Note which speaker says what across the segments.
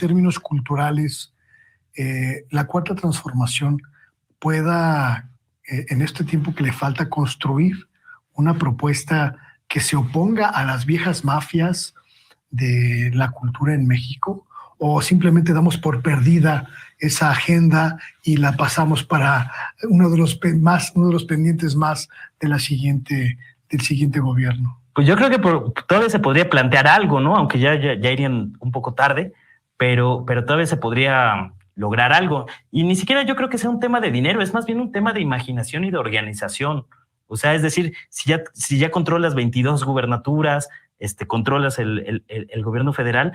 Speaker 1: términos culturales, la Cuarta Transformación pueda, en este tiempo que le falta, construir una propuesta que se oponga a las viejas mafias de la cultura en México, o simplemente damos por perdida esa agenda y la pasamos para uno de los pendientes más de del siguiente gobierno?
Speaker 2: Pues yo creo que todavía se podría plantear algo, ¿no? Aunque ya irían un poco tarde, pero todavía se podría lograr algo. Y ni siquiera yo creo que sea un tema de dinero, es más bien un tema de imaginación y de organización. O sea, es decir, si ya controlas 22 gubernaturas, controlas el gobierno federal,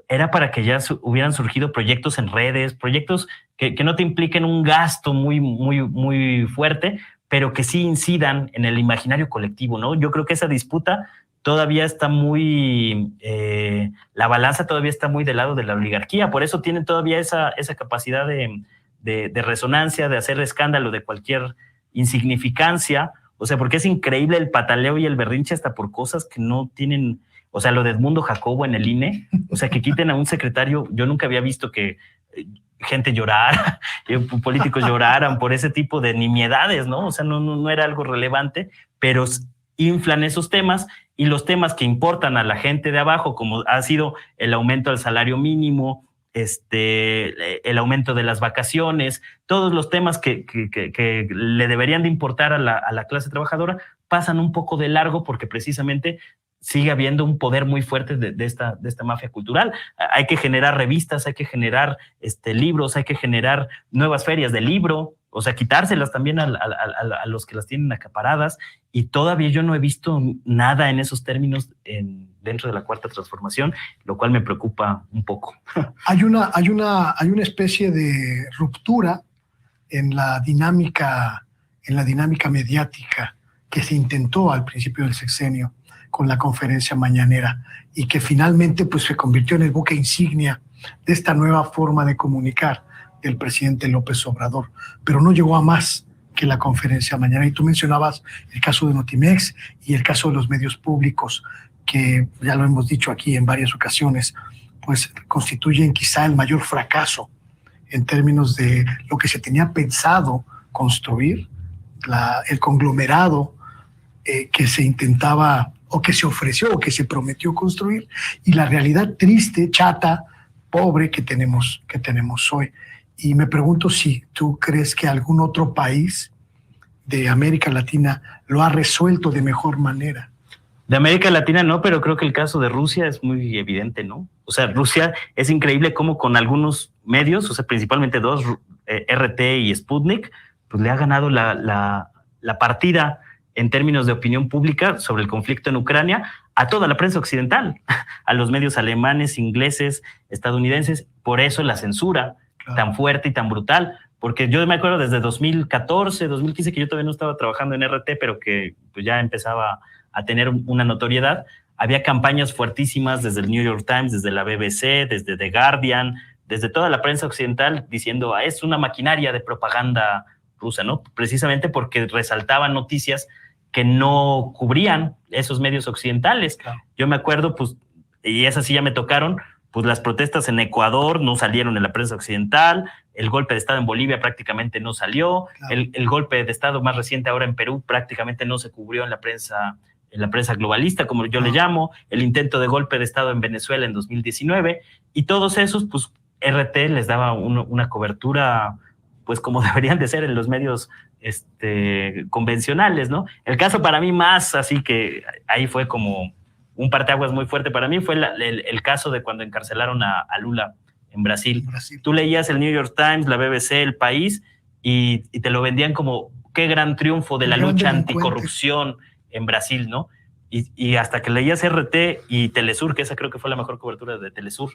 Speaker 2: era para que ya hubieran surgido proyectos en redes, proyectos que no te impliquen un gasto muy, muy, muy fuerte, pero que sí incidan en el imaginario colectivo, ¿no? Yo creo que esa disputa todavía está muy, la balanza todavía está muy del lado de la oligarquía, por eso tienen todavía esa capacidad de resonancia, de hacer escándalo de cualquier insignificancia, o sea, porque es increíble el pataleo y el berrinche hasta por cosas que no tienen, o sea, lo de Edmundo Jacobo en el INE, o sea, que quiten a un secretario, yo nunca había visto que gente llorara, políticos lloraran por ese tipo de nimiedades, ¿no? O sea, no era algo relevante, pero inflan esos temas, y los temas que importan a la gente de abajo, como ha sido el aumento del salario mínimo, el aumento de las vacaciones, todos los temas que le deberían de importar a la clase trabajadora, pasan un poco de largo porque precisamente sigue habiendo un poder muy fuerte de esta mafia cultural. Hay que generar revistas, hay que generar libros, hay que generar nuevas ferias de libro, o sea, quitárselas también a los que las tienen acaparadas, y todavía yo no he visto nada en esos términos dentro de la Cuarta Transformación, lo cual me preocupa un poco.
Speaker 1: Hay una especie de ruptura en la dinámica mediática que se intentó al principio del sexenio con la conferencia mañanera, y que finalmente pues se convirtió en el buque insignia de esta nueva forma de comunicar del presidente López Obrador, pero no llegó a más que la conferencia mañanera. Y tú mencionabas el caso de Notimex y el caso de los medios públicos, que ya lo hemos dicho aquí en varias ocasiones, pues constituyen quizá el mayor fracaso en términos de lo que se tenía pensado construir, el conglomerado que se intentaba, o que se ofreció, o que se prometió construir, y la realidad triste, chata, pobre que tenemos hoy. Y me pregunto si tú crees que algún otro país de América Latina lo ha resuelto de mejor manera.
Speaker 2: De América Latina no, pero creo que el caso de Rusia es muy evidente, ¿no? O sea, Rusia es increíble cómo con algunos medios, o sea, principalmente dos, RT y Sputnik, pues le ha ganado la partida en términos de opinión pública sobre el conflicto en Ucrania a toda la prensa occidental, a los medios alemanes, ingleses, estadounidenses. Por eso la censura tan fuerte y tan brutal, porque yo me acuerdo desde 2014, 2015, que yo todavía no estaba trabajando en RT, pero que pues ya empezaba a tener una notoriedad. Había campañas fuertísimas desde el New York Times, desde la BBC, desde The Guardian, desde toda la prensa occidental, diciendo es una maquinaria de propaganda rusa, ¿no? Precisamente porque resaltaban noticias que no cubrían esos medios occidentales. Claro. Yo me acuerdo, pues, y esas sí ya me tocaron, pues las protestas en Ecuador no salieron en la prensa occidental, el golpe de Estado en Bolivia prácticamente no salió, claro. el golpe de Estado más reciente ahora en Perú prácticamente no se cubrió en la prensa globalista, como yo le llamo, el intento de golpe de Estado en Venezuela en 2019, y todos esos, pues RT les daba una cobertura, pues como deberían de ser en los medios convencionales, ¿no? El caso para mí más, así que ahí fue como un parteaguas muy fuerte para mí, fue el caso de cuando encarcelaron a Lula en Brasil. Tú leías el New York Times, la BBC, El País, y te lo vendían como qué gran triunfo de la lucha anticorrupción en Brasil, ¿no? Y hasta que leías RT y Telesur, que esa creo que fue la mejor cobertura de Telesur,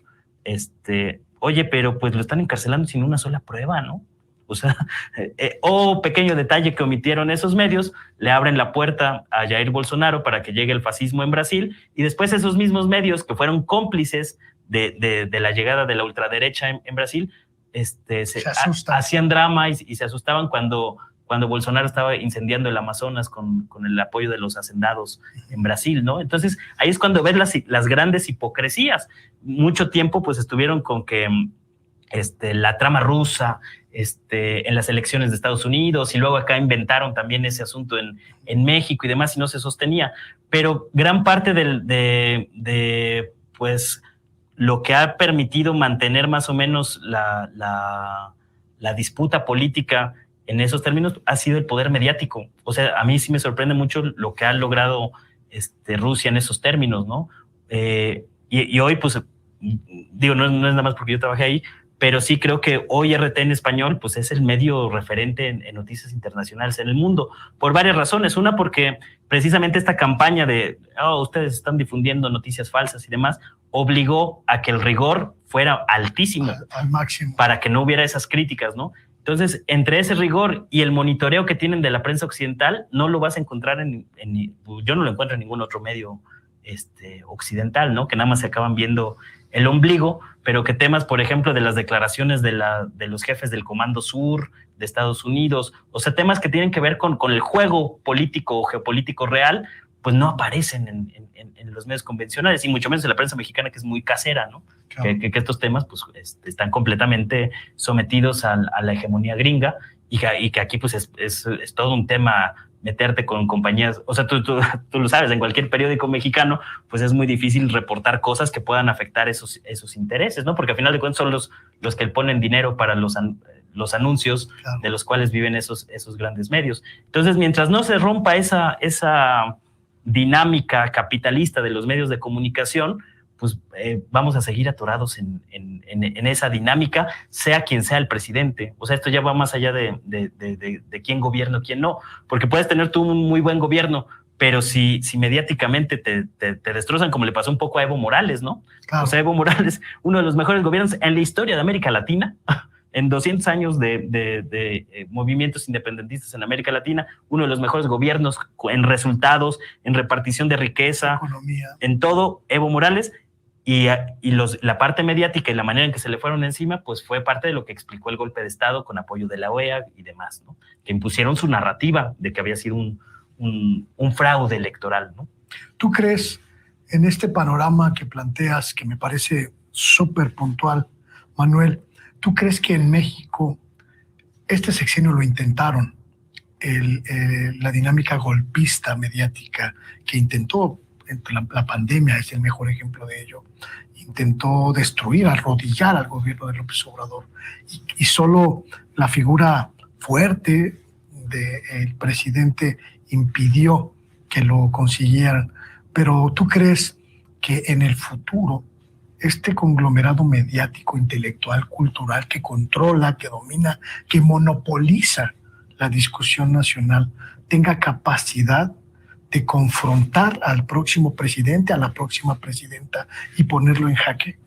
Speaker 2: oye, pero pues lo están encarcelando sin una sola prueba, ¿no? O sea, pequeño detalle que omitieron esos medios, le abren la puerta a Jair Bolsonaro para que llegue el fascismo en Brasil, y después esos mismos medios que fueron cómplices de la llegada de la ultraderecha en Brasil, hacían drama y se asustaban cuando cuando Bolsonaro estaba incendiando el Amazonas con el apoyo de los hacendados en Brasil, ¿no? Entonces, ahí es cuando ves las grandes hipocresías. Mucho tiempo, pues, estuvieron con que la trama rusa en las elecciones de Estados Unidos, y luego acá inventaron también ese asunto en México y demás, y no se sostenía. Pero gran parte pues, lo que ha permitido mantener más o menos la disputa política en esos términos ha sido el poder mediático. O sea, a mí sí me sorprende mucho lo que ha logrado Rusia en esos términos, ¿no? Y hoy, pues, digo, no es nada más porque yo trabajé ahí, pero sí creo que hoy RT en español pues es el medio referente en noticias internacionales en el mundo, por varias razones. Una, porque precisamente esta campaña de ustedes están difundiendo noticias falsas y demás, obligó a que el rigor fuera altísimo,
Speaker 1: al máximo,
Speaker 2: para que no hubiera esas críticas, ¿no? Entonces, entre ese rigor y el monitoreo que tienen de la prensa occidental, no lo vas a encontrar yo no lo encuentro en ningún otro medio occidental, ¿no? Que nada más se acaban viendo el ombligo, pero que temas, por ejemplo, de las declaraciones de los jefes del Comando Sur de Estados Unidos, o sea, temas que tienen que ver con el juego político o geopolítico real, pues no aparecen en los medios convencionales, y mucho menos en la prensa mexicana, que es muy casera, ¿no? Claro. Que estos temas pues están completamente sometidos a la hegemonía gringa, y que aquí pues es todo un tema meterte con compañías. O sea, tú lo sabes, en cualquier periódico mexicano pues es muy difícil reportar cosas que puedan afectar esos intereses, ¿no? Porque al final de cuentas son los que ponen dinero para los anuncios, claro, de los cuales viven esos grandes medios. Entonces, mientras no se rompa esa dinámica capitalista de los medios de comunicación, pues vamos a seguir atorados en esa dinámica, sea quien sea el presidente. O sea, esto ya va más allá de quién gobierna o quién no, porque puedes tener tú un muy buen gobierno, pero si mediáticamente te destrozan, como le pasó un poco a Evo Morales, ¿no? Claro. O sea, Evo Morales, uno de los mejores gobiernos en la historia de América Latina, en 200 años de movimientos independentistas en América Latina, uno de los mejores gobiernos en resultados, en repartición de riqueza, economía, en todo, Evo Morales. Y la parte mediática y la manera en que se le fueron encima, pues fue parte de lo que explicó el golpe de Estado con apoyo de la OEA y demás, ¿no? Que impusieron su narrativa de que había sido un fraude electoral, ¿no?
Speaker 1: ¿Tú crees, en este panorama que planteas, que me parece súper puntual, Manuel, tú crees que en México este sexenio lo intentaron, la dinámica golpista mediática que intentó? La pandemia es el mejor ejemplo de ello. Intentó destruir, arrodillar al gobierno de López Obrador, y solo la figura fuerte del presidente impidió que lo consiguieran. Pero ¿tú crees que en el futuro este conglomerado mediático, intelectual, cultural, que controla, que domina, que monopoliza la discusión nacional, tenga capacidad de confrontar al próximo presidente, a la próxima presidenta, y ponerlo en jaque?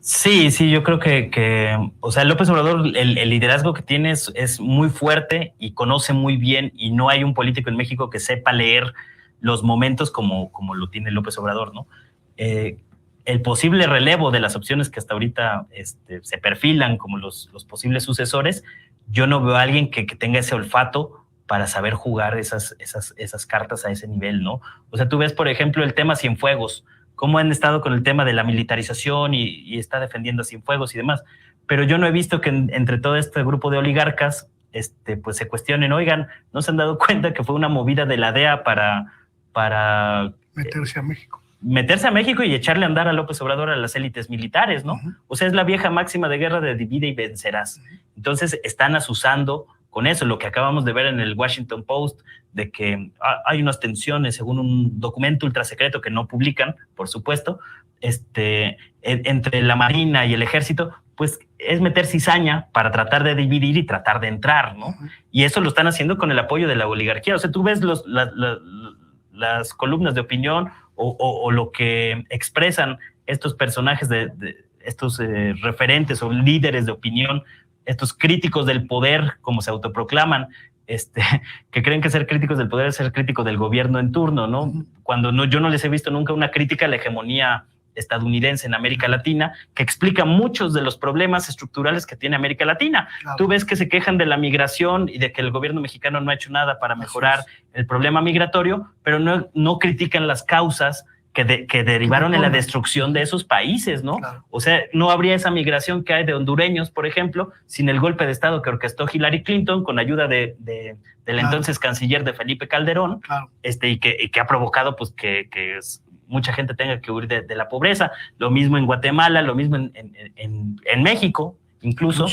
Speaker 2: Sí, yo creo que o sea, López Obrador, el liderazgo que tiene es muy fuerte y conoce muy bien, y no hay un político en México que sepa leer los momentos como lo tiene López Obrador, ¿no? El posible relevo de las opciones que hasta ahorita se perfilan como los posibles sucesores, yo no veo a alguien que tenga ese olfato para saber jugar esas cartas a ese nivel, ¿no? O sea, tú ves, por ejemplo, el tema Cienfuegos, cómo han estado con el tema de la militarización y está defendiendo a Cienfuegos y demás, pero yo no he visto que entre todo este grupo de oligarcas pues se cuestionen, oigan, ¿no se han dado cuenta que fue una movida de la DEA para
Speaker 1: meterse a México?
Speaker 2: Meterse a México y echarle a andar a López Obrador a las élites militares, ¿no?
Speaker 1: Uh-huh.
Speaker 2: O sea, es la vieja máxima de guerra de divide y vencerás. Uh-huh. Entonces están asusando con eso, lo que acabamos de ver en el Washington Post, de que hay unas tensiones, según un documento ultrasecreto que no publican, por supuesto, entre la Marina y el Ejército, pues es meter cizaña para tratar de dividir y tratar de entrar, ¿no? Uh-huh. Y eso lo están haciendo con el apoyo de la oligarquía. O sea, tú ves las columnas de opinión o lo que expresan estos personajes estos referentes o líderes de opinión, estos críticos del poder, como se autoproclaman, que creen que ser críticos del poder es ser crítico del gobierno en turno, ¿no? Cuando yo no les he visto nunca una crítica a la hegemonía estadounidense en América Latina, que explica muchos de los problemas estructurales que tiene América Latina. Claro. Tú ves que se quejan de la migración y de que el gobierno mexicano no ha hecho nada para mejorar el problema migratorio, pero no critican las causas que derivaron en la destrucción de esos países, ¿no? Claro. O sea, no habría esa migración que hay de hondureños, por ejemplo, sin el golpe de Estado que orquestó Hillary Clinton con ayuda del entonces canciller de Felipe Calderón, y que ha provocado pues que mucha gente tenga que huir de la pobreza. Lo mismo en Guatemala, lo mismo en México, incluso.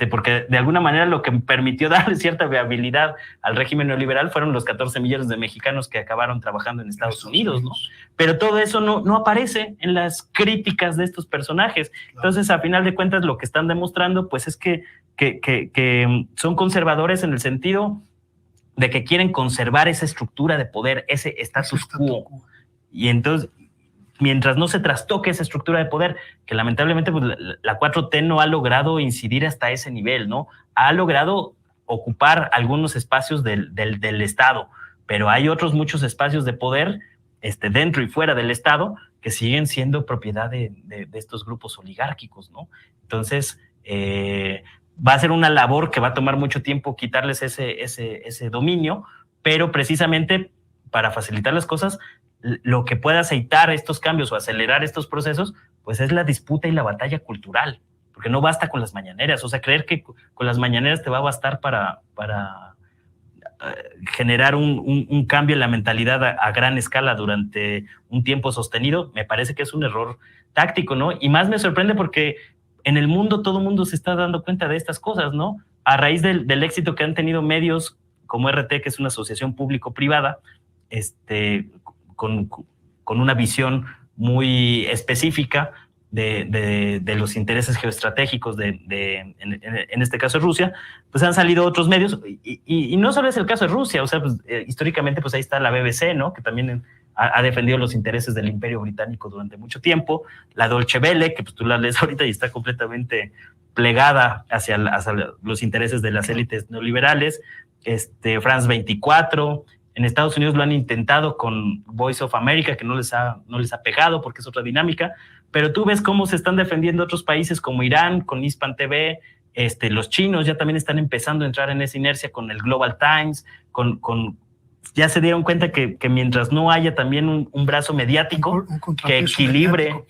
Speaker 2: Porque de alguna manera lo que permitió darle cierta viabilidad al régimen neoliberal fueron los 14 millones de mexicanos que acabaron trabajando en Estados Unidos, ¿no? Pero todo eso no aparece en las críticas de estos personajes. Entonces, a final de cuentas, lo que están demostrando, pues, es que son conservadores en el sentido de que quieren conservar esa estructura de poder, ese status quo. Y entonces, mientras no se trastoque esa estructura de poder, que lamentablemente pues, la 4T no ha logrado incidir hasta ese nivel, ¿no? Ha logrado ocupar algunos espacios del Estado, pero hay otros muchos espacios de poder dentro y fuera del Estado que siguen siendo propiedad de estos grupos oligárquicos, ¿no? Entonces, va a ser una labor que va a tomar mucho tiempo quitarles ese dominio, pero precisamente para facilitar las cosas, lo que puede aceitar estos cambios o acelerar estos procesos, pues es la disputa y la batalla cultural, porque no basta con las mañaneras. O sea, creer que con las mañaneras te va a bastar para generar un cambio en la mentalidad a gran escala durante un tiempo sostenido, me parece que es un error táctico, ¿no? Y más me sorprende porque en el mundo todo el mundo se está dando cuenta de estas cosas, ¿no? A raíz del éxito que han tenido medios como RT, que es una asociación público-privada, con una visión muy específica de los intereses geoestratégicos en este caso Rusia, pues han salido otros medios y no solo es el caso de Rusia, o sea, pues, históricamente pues ahí está la BBC, ¿no? Que también ha defendido los intereses del Imperio Británico durante mucho tiempo, la Deutsche Welle, que pues tú la lees ahorita y está completamente plegada hacia los intereses de las élites neoliberales, France 24. En Estados Unidos lo han intentado con Voice of America, que no les ha pegado porque es otra dinámica, pero tú ves cómo se están defendiendo otros países como Irán, con Hispan TV, los chinos ya también están empezando a entrar en esa inercia con el Global Times, ya se dieron cuenta que mientras no haya también un brazo mediático que equilibre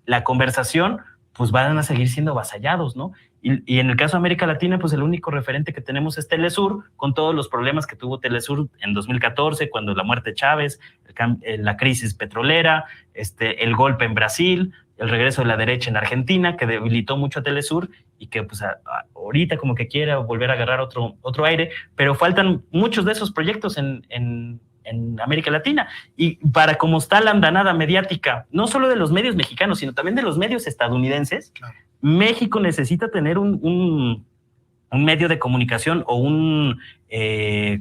Speaker 2: la conversación, pues van a seguir siendo avasallados, ¿no? Y en el caso de América Latina, pues el único referente que tenemos es Telesur, con todos los problemas que tuvo Telesur en 2014, cuando la muerte de Chávez, la crisis petrolera, el golpe en Brasil, el regreso de la derecha en Argentina, que debilitó mucho a Telesur y que pues ahorita como que quiere volver a agarrar otro aire, pero faltan muchos de esos proyectos en América Latina. Y para cómo está la andanada mediática, no solo de los medios mexicanos, sino también de los medios estadounidenses, claro. México necesita tener un medio de comunicación o un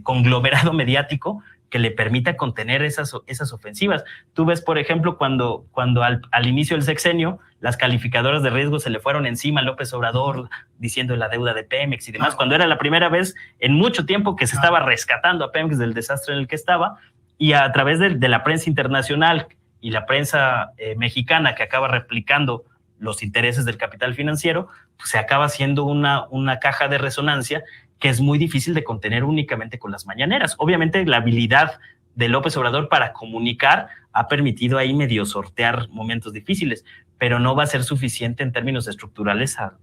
Speaker 2: conglomerado mediático que le permita contener esas ofensivas. Tú ves, por ejemplo, cuando al inicio del sexenio, las calificadoras de riesgo se le fueron encima a López Obrador diciendo la deuda de Pemex y demás, claro. Cuando era la primera vez en mucho tiempo que se estaba rescatando a Pemex del desastre en el que estaba, y a través de la prensa internacional y la prensa mexicana que acaba replicando los intereses del capital financiero, pues se acaba siendo una caja de resonancia que es muy difícil de contener únicamente con las mañaneras. Obviamente la habilidad de López Obrador para comunicar ha permitido ahí medio sortear momentos difíciles, pero no va a ser suficiente en términos estructurales a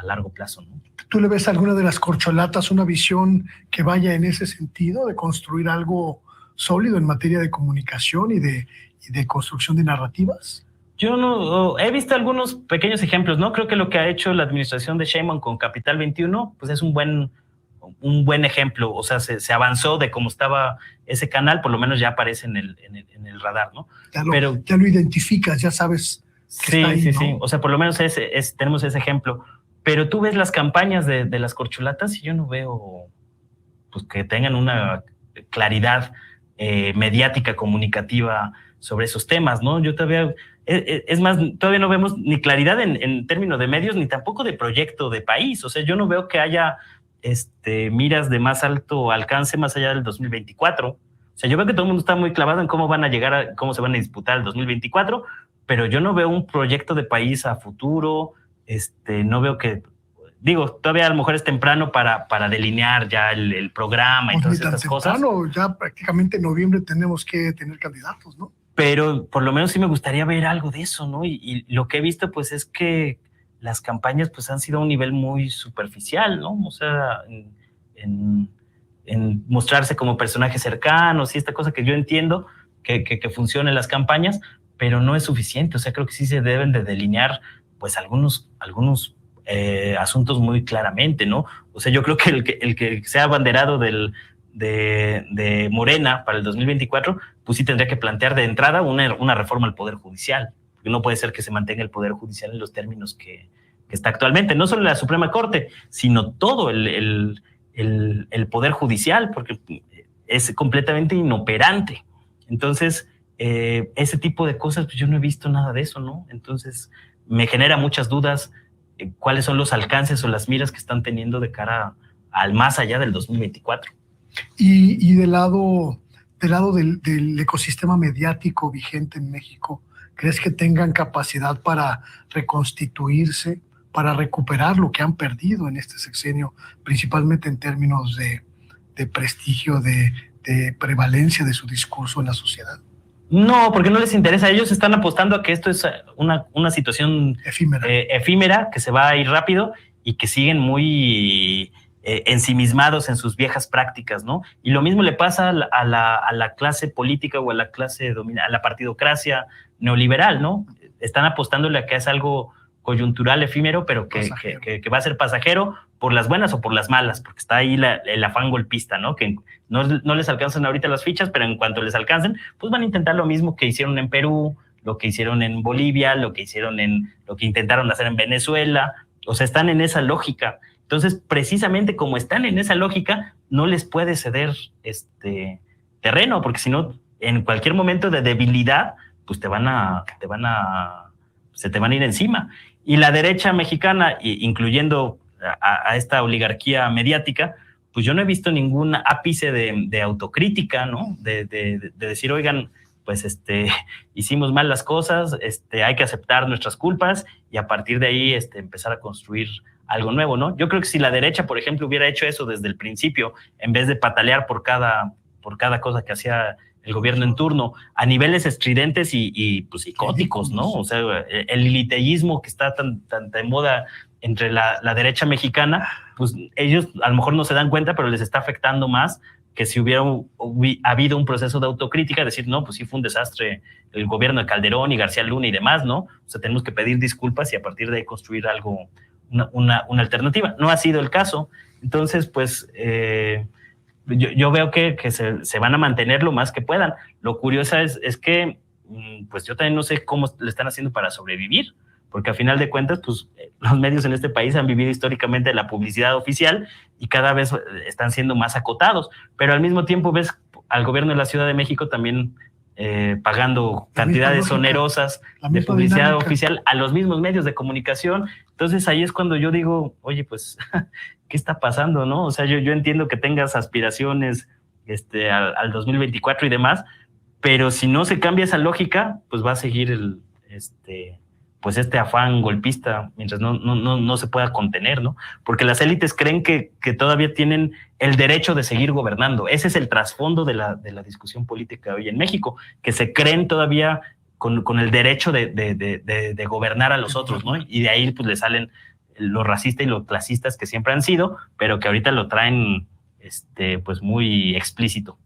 Speaker 2: largo plazo, ¿no?
Speaker 1: ¿Tú le ves a alguna de las corcholatas una visión que vaya en ese sentido, de construir algo sólido en materia de comunicación y de construcción de narrativas?
Speaker 2: Yo no he visto algunos pequeños ejemplos, ¿no? Creo que lo que ha hecho la administración de Sheinbaum con Capital 21, pues es un buen ejemplo. O sea, se avanzó de cómo estaba ese canal, por lo menos ya aparece en el radar, ¿no?
Speaker 1: Ya lo identificas, ya sabes que
Speaker 2: sí,
Speaker 1: está ahí,
Speaker 2: sí,
Speaker 1: ¿no?
Speaker 2: Sí. O sea, por lo menos tenemos ese ejemplo. Pero tú ves las campañas de las corcholatas y yo no veo pues, que tengan una claridad mediática, comunicativa sobre esos temas, ¿no? Yo todavía... Es más, todavía no vemos ni claridad en términos de medios, ni tampoco de proyecto de país. O sea, yo no veo que haya miras de más alto alcance más allá del 2024. O sea, yo veo que todo el mundo está muy clavado en cómo van a llegar, cómo se van a disputar el 2024, pero yo no veo un proyecto de país a futuro, no veo que, digo, todavía a lo mejor es temprano para delinear ya el programa y todas estas cosas.
Speaker 1: Ya prácticamente en noviembre tenemos que tener candidatos, ¿no?
Speaker 2: Pero por lo menos sí me gustaría ver algo de eso, ¿no? Y lo que he visto, pues, es que las campañas, pues, han sido a un nivel muy superficial, ¿no? O sea, en mostrarse como personajes cercanos y esta cosa que yo entiendo que funciona en las campañas, pero no es suficiente. O sea, creo que sí se deben de delinear, pues, algunos asuntos muy claramente, ¿no? O sea, yo creo que el que sea abanderado de Morena para el 2024, pues sí tendría que plantear de entrada una reforma al Poder Judicial. Porque no puede ser que se mantenga el Poder Judicial en los términos que está actualmente. No solo la Suprema Corte, sino todo el Poder Judicial, porque es completamente inoperante. Entonces, ese tipo de cosas, pues yo no he visto nada de eso, ¿no? Entonces, me genera muchas dudas cuáles son los alcances o las miras que están teniendo de cara al más allá del 2024.
Speaker 1: Y del lado del ecosistema mediático vigente en México, ¿crees que tengan capacidad para reconstituirse, para recuperar lo que han perdido en este sexenio, principalmente en términos de prestigio, de prevalencia de su discurso en la sociedad?
Speaker 2: No, porque no les interesa. Ellos están apostando a que esto es una situación efímera, que se va a ir rápido y que siguen muy ensimismados en sus viejas prácticas, ¿no? Y lo mismo le pasa a la clase política o a la clase a la partidocracia neoliberal, ¿no? Están apostándole a que es algo coyuntural, efímero, pero que va a ser pasajero por las buenas o por las malas, porque está ahí el afán golpista, ¿no? Que no les alcanzan ahorita las fichas, pero en cuanto les alcancen, pues van a intentar lo mismo que hicieron en Perú, lo que hicieron en Bolivia, lo que intentaron hacer en Venezuela. O sea, están en esa lógica. Entonces, precisamente como están en esa lógica, no les puede ceder terreno, porque si no, en cualquier momento de debilidad, pues se te van a ir encima. Y la derecha mexicana, incluyendo a esta oligarquía mediática, pues yo no he visto ningún ápice de autocrítica, ¿no? De decir, oigan, pues hicimos mal las cosas, hay que aceptar nuestras culpas y a partir de ahí empezar a construir algo nuevo, ¿no? Yo creo que si la derecha, por ejemplo, hubiera hecho eso desde el principio, en vez de patalear por cada cosa que hacía el gobierno en turno, a niveles estridentes y pues psicóticos, ¿no? O sea, el liteísmo que está tan de moda entre la derecha mexicana, pues ellos a lo mejor no se dan cuenta, pero les está afectando más que si hubiera habido un proceso de autocrítica, decir, no, pues sí fue un desastre el gobierno de Calderón y García Luna y demás, ¿no? O sea, tenemos que pedir disculpas y a partir de ahí construir algo, una alternativa. No ha sido el caso. Entonces, pues yo veo que se van a mantener lo más que puedan. Lo curioso es que pues yo también no sé cómo le están haciendo para sobrevivir, porque a final de cuentas, pues los medios en este país han vivido históricamente la publicidad oficial y cada vez están siendo más acotados, pero al mismo tiempo ves al gobierno de la Ciudad de México también pagando cantidades onerosas de publicidad oficial a los mismos medios de comunicación. Entonces ahí es cuando yo digo, oye, pues, ¿qué está pasando, no? O sea, yo entiendo que tengas aspiraciones al 2024 y demás, pero si no se cambia esa lógica, pues va a seguir pues afán golpista mientras no se pueda contener, ¿no? Porque las élites creen que todavía tienen el derecho de seguir gobernando. Ese es el trasfondo de la discusión política hoy en México, que se creen todavía con el derecho de gobernar a los otros, ¿no? Y de ahí pues le salen los racistas y los clasistas que siempre han sido, pero que ahorita lo traen pues muy explícito.